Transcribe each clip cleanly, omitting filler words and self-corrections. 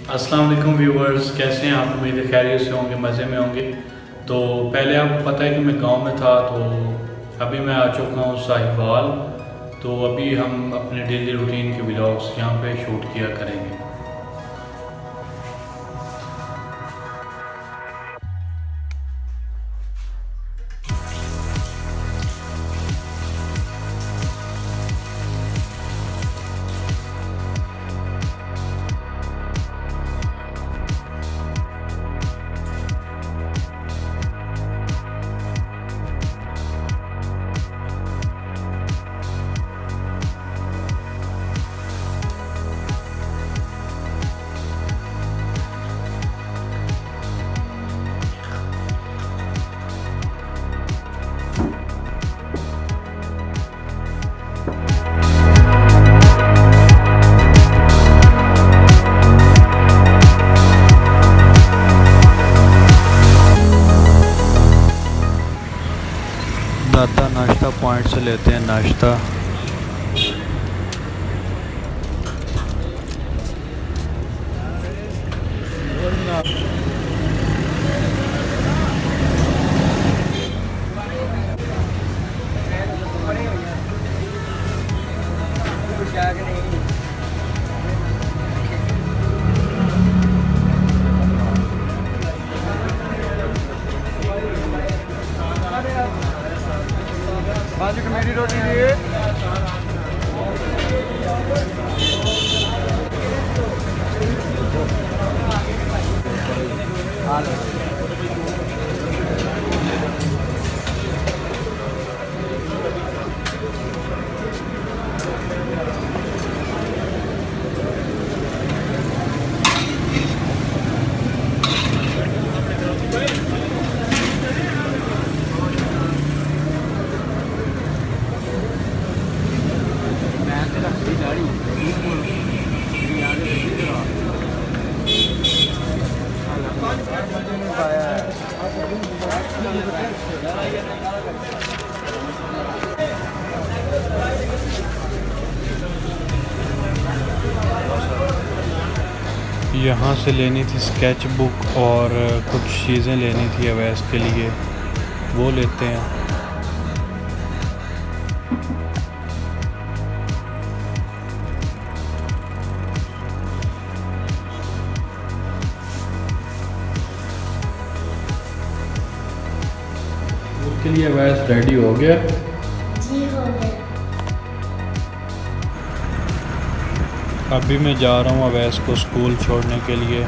अस्सलाम वालेकुम व्यूवर्स, कैसे हैं आप? उम्मीद है खैरियत से होंगे, मज़े में होंगे। तो पहले आपको पता है कि मैं गांव में था, तो अभी मैं आ चुका हूँ साहिवाल। तो अभी हम अपने डेली रूटीन के व्लॉग्स यहाँ पे शूट किया करेंगे। दादा नाश्ता पॉइंट से लेते हैं नाश्ता। मेरी रोटी लिए यहाँ से लेनी थी स्केच बुक और कुछ चीज़ें लेनी थी अवैस के लिए, वो लेते हैं। उसके लिए अवैस रेडी हो गया? जी हो गया। अभी मैं जा रहा हूँ अवैस को स्कूल छोड़ने के लिए।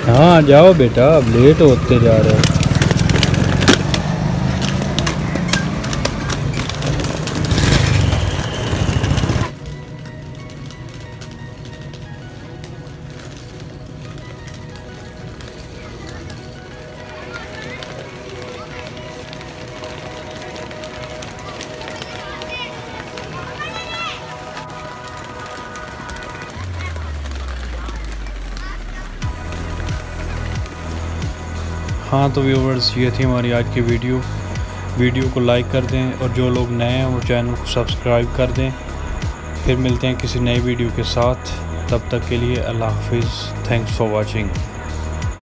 हाँ जाओ बेटा, अब लेट होते जा रहे हो। हाँ तो व्यूवर्स, ये थी हमारी आज की वीडियो को लाइक कर दें और जो लोग नए हैं वो चैनल को सब्सक्राइब कर दें। फिर मिलते हैं किसी नई वीडियो के साथ, तब तक के लिए अल्लाह हाफिज़। Thanks for watching.